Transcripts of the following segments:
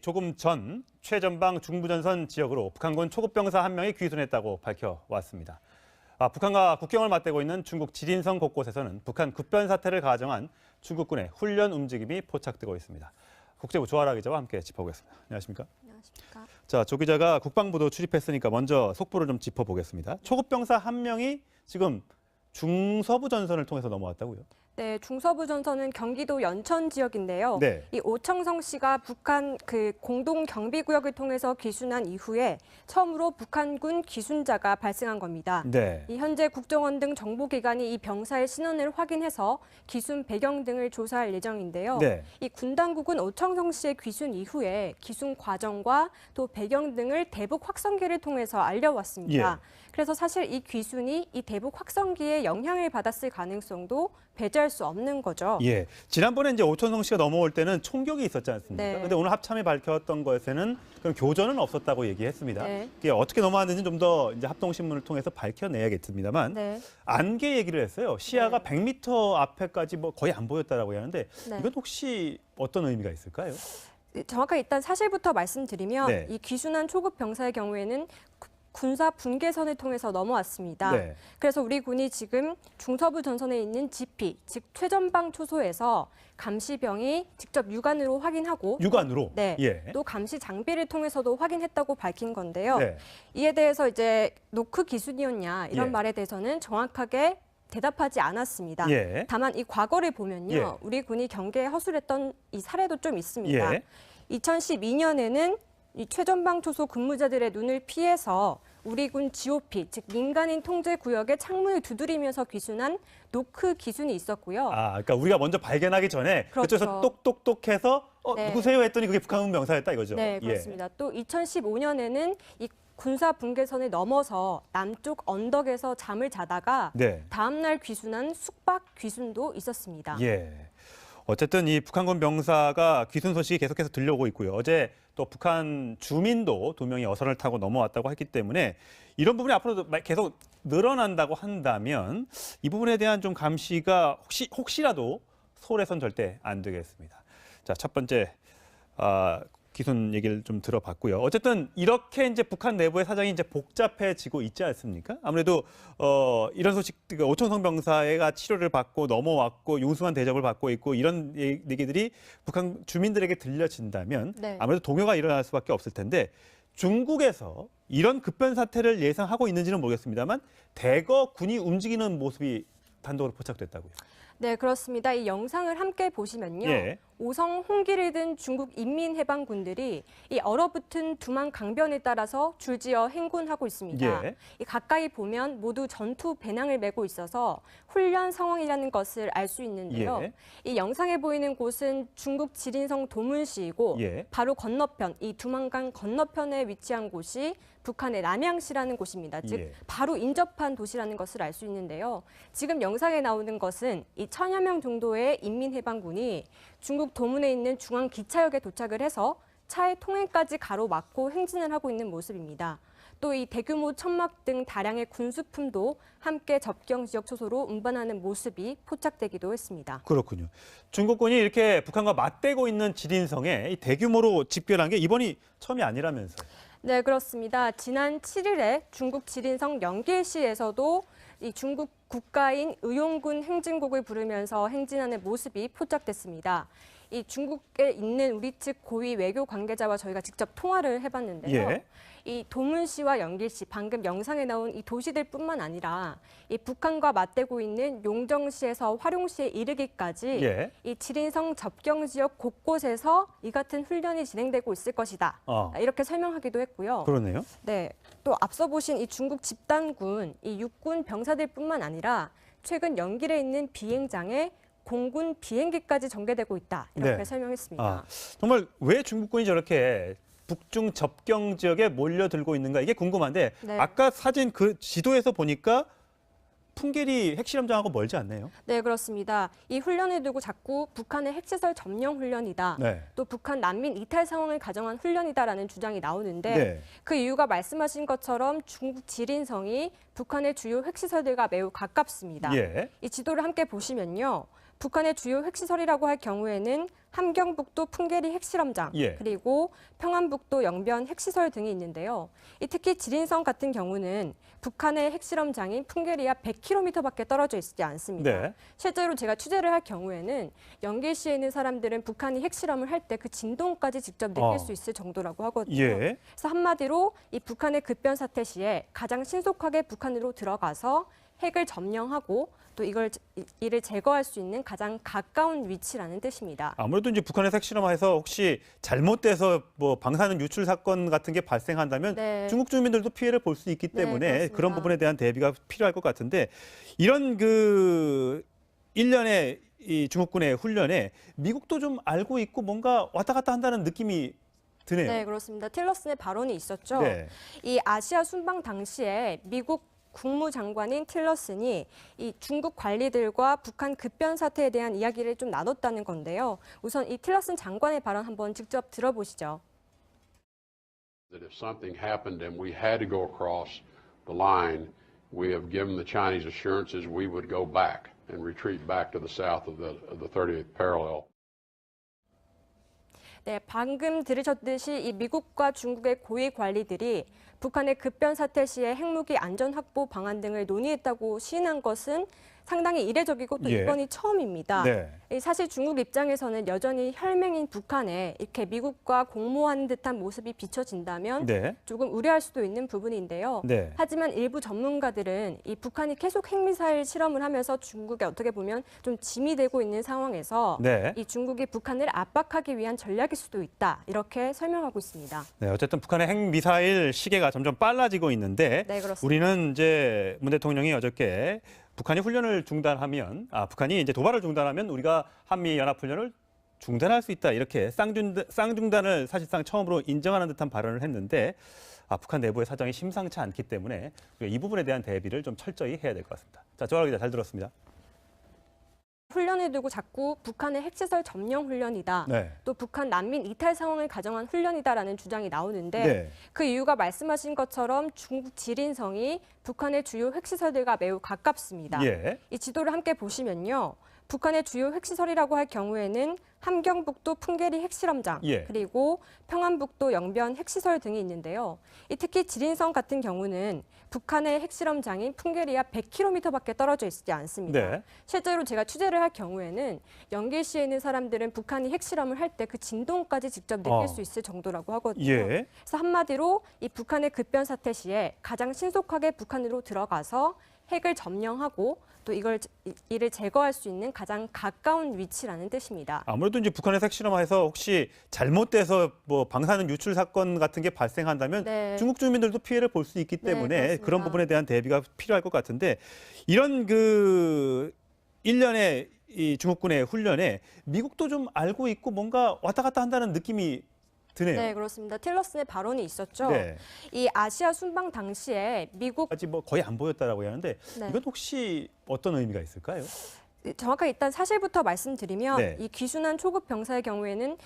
조금 전 최전방 중부전선 지역으로 북한군 초급병사 한 명이 귀순했다고 밝혀왔습니다. 북한과 국경을 맞대고 있는 중국 지린성 곳곳에서는 북한 급변 사태를 가정한 중국군의 훈련 움직임이 포착되고 있습니다. 국제부 조아라 기자와 함께 짚어보겠습니다. 안녕하십니까? 안녕하십니까? 자, 조 기자가 국방부도 출입했으니까 먼저 속보를 좀 짚어보겠습니다. 초급병사 한 명이 지금 중서부 전선을 통해서 넘어왔다고요? 네, 중서부 전선은 경기도 연천 지역인데요. 네. 이 오청성 씨가 북한 공동 경비 구역을 통해서 귀순한 이후에 처음으로 북한군 귀순자가 발생한 겁니다. 네. 이 현재 국정원 등 정보기관이 이 병사의 신원을 확인해서 귀순 배경 등을 조사할 예정인데요. 네. 이 군 당국은 오청성 씨의 귀순 이후에 귀순 과정과 또 배경 등을 대북 확성기를 통해서 알려왔습니다. 예. 그래서 사실 이 귀순이 이 대북 확성기에 영향을 받았을 가능성도 배제할 수 없는 거죠. 예. 지난번에 이제 오천성 씨가 넘어올 때는 총격이 있었지 않습니까? 네. 그런데 오늘 합참이 밝혔던 것에는 그런 교전은 없었다고 얘기했습니다. 네. 이게 어떻게 넘어왔는지 좀 더 이제 합동신문을 통해서 밝혀내야겠습니다만 네. 안개 얘기를 했어요. 시야가 네. 100m 앞에까지 뭐 거의 안 보였다라고 하는데 네. 이건 혹시 어떤 의미가 있을까요? 정확하게 일단 사실부터 말씀드리면 네. 이 귀순한 초급 병사의 경우에는 군사 분계선을 통해서 넘어왔습니다. 네. 그래서 우리 군이 지금 중서부 전선에 있는 GP, 즉 최전방 초소에서 감시병이 직접 육안으로 확인하고 육안으로. 네, 예. 또 감시 장비를 통해서도 확인했다고 밝힌 건데요. 네. 이에 대해서 이제 노크 기순이었냐 이런 예. 말에 대해서는 정확하게 대답하지 않았습니다. 예. 다만 이 과거를 보면요. 예. 우리 군이 경계에 허술했던 이 사례도 좀 있습니다. 예. 2012년에는 이 최전방 초소 근무자들의 눈을 피해서 우리 군 GOP, 즉 민간인 통제 구역의 창문을 두드리면서 귀순한 노크 기순이 있었고요. 그러니까 우리가 먼저 발견하기 전에 그렇죠. 그쪽에서 똑똑똑해서 네. 누구세요 했더니 그게 북한군 병사였다 이거죠. 네, 그렇습니다. 또 2015년에는 이 군사 분계선을 넘어서 남쪽 언덕에서 잠을 자다가 네. 다음 날 귀순한 숙박 귀순도 있었습니다. 예. 어쨌든 이 북한군 병사가 귀순 소식이 계속해서 들려오고 있고요. 어제 또 북한 주민도 2명이 어선을 타고 넘어왔다고 했기 때문에 이런 부분이 앞으로도 계속 늘어난다고 한다면 이 부분에 대한 좀 감시가 혹시라도 소홀해선 절대 안 되겠습니다. 자, 첫 번째 귀순 얘기를 좀 들어봤고요. 어쨌든 이렇게 이제 북한 내부의 사정이 이제 복잡해지고 있지 않습니까? 아무래도 이런 소식, 오천성 병사가 치료를 받고 넘어왔고 융숭한 대접을 받고 있고 이런 얘기들이 북한 주민들에게 들려진다면 네. 아무래도 동요가 일어날 수밖에 없을 텐데 중국에서 이런 급변 사태를 예상하고 있는지는 모르겠습니다만 대거 군이 움직이는 모습이 단독으로 포착됐다고요. 네, 그렇습니다. 이 영상을 함께 보시면요. 예. 오성 홍기를 든 중국 인민해방군들이 이 얼어붙은 두만 강변에 따라서 줄지어 행군하고 있습니다. 예. 이 가까이 보면 모두 전투 배낭을 메고 있어서 훈련 상황이라는 것을 알 수 있는데요. 예. 이 영상에 보이는 곳은 중국 지린성 도문시이고 예. 바로 건너편, 이 두만강 건너편에 위치한 곳이 북한의 남양시라는 곳입니다. 즉 예. 바로 인접한 도시라는 것을 알 수 있는데요. 지금 영상에 나오는 것은 이 1000여 명 정도의 인민해방군이 중국 도문에 있는 중앙 기차역에 도착을 해서 차의 통행까지 가로막고 행진을 하고 있는 모습입니다. 또 이 대규모 천막 등 다량의 군수품도 함께 접경 지역 초소로 운반하는 모습이 포착되기도 했습니다. 그렇군요. 중국군이 이렇게 북한과 맞대고 있는 지린성에 이 대규모로 집결한 게 이번이 처음이 아니라면서요. 네, 그렇습니다. 지난 7일에 중국 지린성 영길시에서도 이 중국 국가인 의용군 행진곡을 부르면서 행진하는 모습이 포착됐습니다. 이 중국에 있는 우리 측 고위 외교 관계자와 저희가 직접 통화를 해봤는데요. 예. 이 도문시와 영길시, 방금 영상에 나온 이 도시들뿐만 아니라 이 북한과 맞대고 있는 용정시에서 화룡시에 이르기까지 예. 이 지린성 접경 지역 곳곳에서 이 같은 훈련이 진행되고 있을 것이다. 이렇게 설명하기도 했고요. 그러네요. 네, 또 앞서 보신 이 중국 집단군, 이 육군 병사들뿐만 아니라 최근 연길에 있는 비행장에 공군 비행기까지 전개되고 있다. 이렇게 네. 설명했습니다. 정말 왜 중국군이 저렇게 북중 접경 지역에 몰려들고 있는가 이게 궁금한데 네. 아까 사진 그 지도에서 보니까 풍계리 핵실험장하고 멀지 않네요. 네, 그렇습니다. 이 훈련을 두고 자꾸 북한의 핵시설 점령 훈련이다. 네. 또 북한 난민 이탈 상황을 가정한 훈련이다라는 주장이 나오는데 네. 그 이유가 말씀하신 것처럼 중국 지린성이 북한의 주요 핵시설들과 매우 가깝습니다. 예. 이 지도를 함께 보시면요. 북한의 주요 핵시설이라고 할 경우에는 함경북도 풍계리 핵실험장, 예. 그리고 평안북도 영변 핵시설 등이 있는데요. 특히 지린성 같은 경우는 북한의 핵실험장인 풍계리와 100km밖에 떨어져 있지 않습니다. 네. 실제로 제가 취재를 할 경우에는 연길시에 있는 사람들은 북한이 핵실험을 할 때 그 진동까지 직접 느낄 수 있을 정도라고 하거든요. 예. 그래서 한마디로 이 북한의 급변 사태 시에 가장 신속하게 북한으로 들어가서 핵을 점령하고 또 이를 제거할 수 있는 가장 가까운 위치라는 뜻입니다. 아무래도 이제 북한의 핵실험에서 혹시 잘못돼서 뭐 방사능 유출 사건 같은 게 발생한다면 네. 중국 주민들도 피해를 볼 수 있기 때문에 그렇습니다. 그런 부분에 대한 대비가 필요할 것 같은데 이런 그 일련의 이 중국군의 훈련에 미국도 좀 알고 있고 뭔가 왔다 갔다 한다는 느낌이 드네요. 네, 그렇습니다. 틸러슨의 발언이 있었죠. 네. 이 아시아 순방 당시에 미국 국무장관인 틸러슨이 이 중국 관리들과 북한 급변 사태에 대한 이야기를 좀 나눴다는 건데요. 우선 이 틸러슨 장관의 발언 한번 직접 들어보시죠. That if something happened and we had to go across the line, we have given the Chinese assurances we would go back and retreat back to the south of the 30th parallel. 네, 방금 들으셨듯이 이 미국과 중국의 고위 관리들이 북한의 급변 사태 시에 핵무기 안전 확보 방안 등을 논의했다고 시인한 것은 상당히 이례적이고 또 예. 이번이 처음입니다. 네. 사실 중국 입장에서는 여전히 혈맹인 북한에 이렇게 미국과 공모하는 듯한 모습이 비춰진다면 네. 조금 우려할 수도 있는 부분인데요. 네. 하지만 일부 전문가들은 이 북한이 계속 핵미사일 실험을 하면서 중국에 어떻게 보면 좀 짐이 되고 있는 상황에서 네. 이 중국이 북한을 압박하기 위한 전략일 수도 있다. 이렇게 설명하고 있습니다. 네, 어쨌든 북한의 핵미사일 시계가 점점 빨라지고 있는데 네, 그렇습니다. 우리는 이제 문 대통령이 어저께 북한이 훈련을 중단하면 북한이 이제 도발을 중단하면 우리가 한미 연합 훈련을 중단할 수 있다. 이렇게 쌍중단을 사실상 처음으로 인정하는 듯한 발언을 했는데 북한 내부의 사정이 심상치 않기 때문에 우리가 이 부분에 대한 대비를 좀 철저히 해야 될 것 같습니다. 자, 조아라 기자 잘 들었습니다. 훈련을 두고 자꾸 북한의 핵시설 점령 훈련이다. 네. 또 북한 난민 이탈 상황을 가정한 훈련이다라는 주장이 나오는데 네. 그 이유가 말씀하신 것처럼 중국 지린성이 북한의 주요 핵시설들과 매우 가깝습니다. 예. 이 지도를 함께 보시면요. 북한의 주요 핵시설이라고 할 경우에는 함경북도 풍계리 핵실험장, 예. 그리고 평안북도 영변 핵시설 등이 있는데요. 특히 지린성 같은 경우는 북한의 핵실험장인 풍계리와 100km밖에 떨어져 있지 않습니다. 네. 실제로 제가 취재를 할 경우에는 연길시에 있는 사람들은 북한이 핵실험을 할 때 그 진동까지 직접 느낄 수 있을 정도라고 하거든요. 예. 그래서 한마디로 이 북한의 급변 사태 시에 가장 신속하게 북한으로 들어가서 핵을 점령하고 또 이를 제거할 수 있는 가장 가까운 위치라는 뜻입니다. 아무래도 이제 북한의 핵실험에서 혹시 잘못돼서 뭐 방사능 유출 사건 같은 게 발생한다면 네. 중국 주민들도 피해를 볼 수 있기 때문에 그렇습니다. 그런 부분에 대한 대비가 필요할 것 같은데 이런 그 일련의 이 중국군의 훈련에 미국도 좀 알고 있고 뭔가 왔다 갔다 한다는 느낌이 드네요. 네, 그렇습니다. 틸러슨의 발언이 있었죠. 네. 이 아시아 순방 당시에 미국 아직 뭐 거의 안 보였다라고 하는데 네. 이건 혹시 어떤 의미가 있을까요? 정확하게 일단 사실부터 말씀드리면 네. 이 귀순한 초급 병사의 경우에는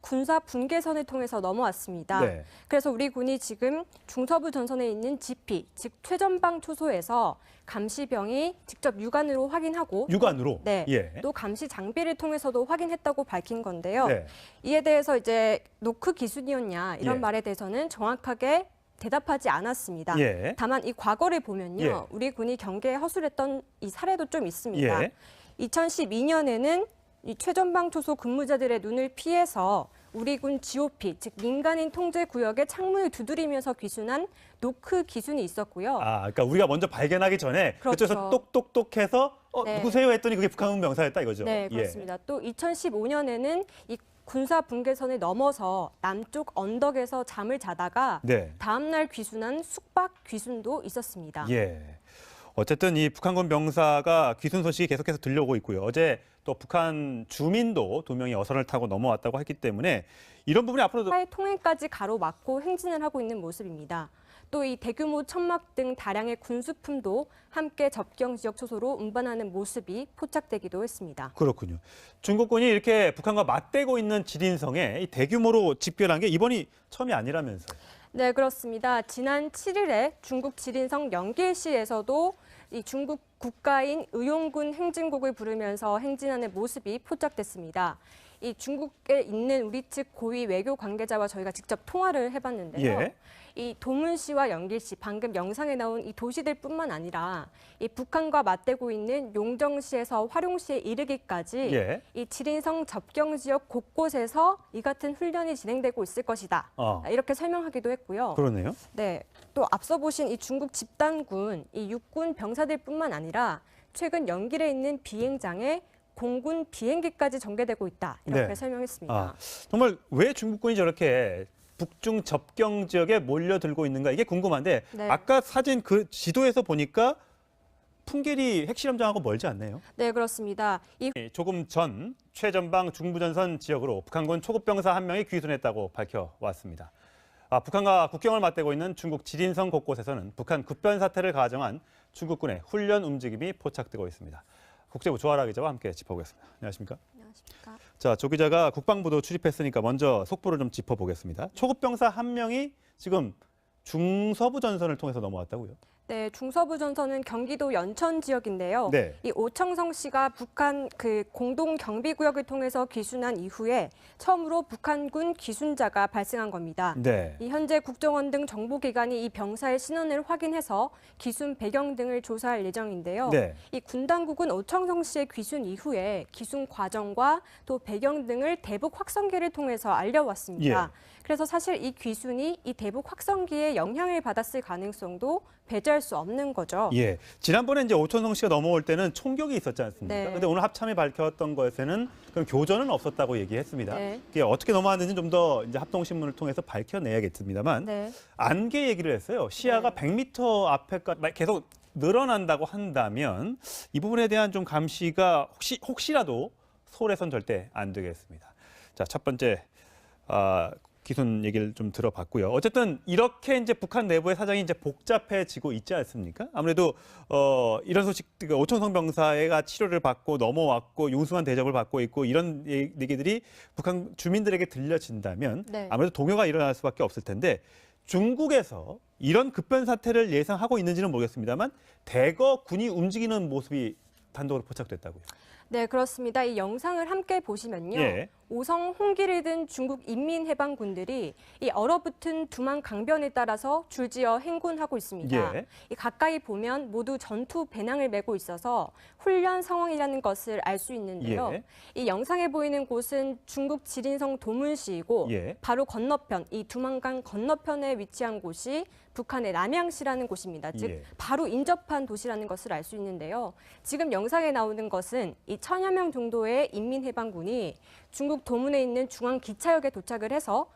군사 분계선을 통해서 넘어왔습니다. 네. 그래서 우리 군이 지금 중서부 전선에 있는 GP, 즉 최전방 초소에서 감시병이 직접 육안으로 확인하고 육안으로. 네. 예. 또 감시 장비를 통해서도 확인했다고 밝힌 건데요. 네. 이에 대해서 이제 노크 기순이었냐 이런 예. 말에 대해서는 정확하게 대답하지 않았습니다. 예. 다만 이 과거를 보면요. 예. 우리 군이 경계에 허술했던 이 사례도 좀 있습니다. 예. 2012년에는 이 최전방 초소 근무자들의 눈을 피해서 우리 군 GOP, 즉 민간인 통제 구역에 창문을 두드리면서 귀순한 노크 기순이 있었고요. 그러니까 우리가 먼저 발견하기 전에 그렇죠. 그쪽에서 똑똑똑해서 네. 누구세요 했더니 그게 북한군 병사였다 이거죠. 네, 그렇습니다. 또 2015년에는 이 군사 분계선을 넘어서 남쪽 언덕에서 잠을 자다가 네. 다음 날 귀순한 숙박 귀순도 있었습니다. 예. 어쨌든 이 북한군 병사가 귀순 소식이 계속해서 들려오고 있고요. 어제 또 북한 주민도 2명이 어선을 타고 넘어왔다고 했기 때문에 이런 부분이 앞으로도 차의 통행까지 가로막고 행진을 하고 있는 모습입니다. 또 이 대규모 천막 등 다량의 군수품도 함께 접경 지역 초소로 운반하는 모습이 포착되기도 했습니다. 그렇군요. 중국군이 이렇게 북한과 맞대고 있는 지린성에 이 대규모로 집결한 게 이번이 처음이 아니라면서요. 네, 그렇습니다. 지난 7일에 중국 지린성 연길시에서도 이 중국 국가인 의용군 행진곡을 부르면서 행진하는 모습이 포착됐습니다. 이 중국에 있는 우리 측 고위 외교 관계자와 저희가 직접 통화를 해봤는데요. 예. 이 도문 씨와 영길 씨, 방금 영상에 나온 이 도시들뿐만 아니라 이 북한과 맞대고 있는 용정시에서 화룡시에 이르기까지 예. 이 지린성 접경 지역 곳곳에서 이 같은 훈련이 진행되고 있을 것이다. 이렇게 설명하기도 했고요. 그러네요. 네, 또 앞서 보신 이 중국 집단군, 이 육군 병사들뿐만 아니라 최근 연길에 있는 비행장에 공군 비행기까지 전개되고 있다. 이렇게 네. 설명했습니다. 정말 왜 중국군이 저렇게 북중 접경 지역에 몰려들고 있는가 이게 궁금한데 네. 아까 사진 그 지도에서 보니까 풍계리 핵실험장하고 멀지 않네요. 네, 그렇습니다. 이 조금 전 최전방 중부전선 지역으로 북한군 초급병사 한 명이 귀순했다고 밝혀왔습니다. 북한과 국경을 맞대고 있는 중국 지린성 곳곳에서는 북한 급변 사태를 가정한 중국군의 훈련 움직임이 포착되고 있습니다. 국제부 조아라 기자와 함께 짚어보겠습니다. 안녕하십니까? 안녕하십니까? 자, 조 기자가 국방부도 출입했으니까 먼저 속보를 좀 짚어보겠습니다. 초급병사 한 명이 지금 중서부 전선을 통해서 넘어왔다고요? 네, 중서부 전선은 경기도 연천 지역인데요. 네. 이 오청성 씨가 북한 그 공동 경비 구역을 통해서 귀순한 이후에 처음으로 북한군 귀순자가 발생한 겁니다. 네. 이 현재 국정원 등 정보기관이 이 병사의 신원을 확인해서 귀순 배경 등을 조사할 예정인데요. 네. 이 군 당국은 오청성 씨의 귀순 이후에 귀순 과정과 또 배경 등을 대북 확성기를 통해서 알려왔습니다. 예. 그래서 사실 이 귀순이 이 대북 확성기에 영향을 받았을 가능성도 배제할 수 없는 거죠. 예. 지난번에 이제 오천성 씨가 넘어올 때는 총격이 있었지 않습니까? 네. 근데 오늘 합참이 밝혔던 것에는 그런 교전은 없었다고 얘기했습니다. 네. 그게 어떻게 넘어왔는지 좀 더 이제 합동신문을 통해서 밝혀내야겠습니다만 네. 안개 얘기를 했어요. 시야가 네. 100m 앞에까지 계속 늘어난다고 한다면 이 부분에 대한 좀 감시가 혹시라도 소홀해선 절대 안 되겠습니다. 자, 첫 번째 기순 얘기를 좀 들어봤고요. 어쨌든 이렇게 이제 북한 내부의 사정이 이제 복잡해지고 있지 않습니까? 아무래도 이런 소식, 오천성 병사가 치료를 받고 넘어왔고 융숭한 대접을 받고 있고 이런 얘기들이 북한 주민들에게 들려진다면 네. 아무래도 동요가 일어날 수밖에 없을 텐데 중국에서 이런 급변 사태를 예상하고 있는지는 모르겠습니다만 대거 군이 움직이는 모습이 단독으로 포착됐다고요. 네, 그렇습니다. 이 영상을 함께 보시면요. 예. 오성 홍기를 든 중국 인민해방군들이 이 얼어붙은 두만 강변에 따라서 줄지어 행군하고 있습니다. 예. 이 가까이 보면 모두 전투 배낭을 메고 있어서 훈련 상황이라는 것을 알 수 있는데요. 예. 이 영상에 보이는 곳은 중국 지린성 도문시이고 예. 바로 건너편, 이 두만강 건너편에 위치한 곳이 북한의 남양시라는 곳입니다. 즉 예. 바로 인접한 도시라는 것을 알 수 있는데요. 지금 영상에 나오는 것은 이 1000여 명 정도의 인민해방군이 중국 도문에 있는 중앙 기차역에 도착을 해서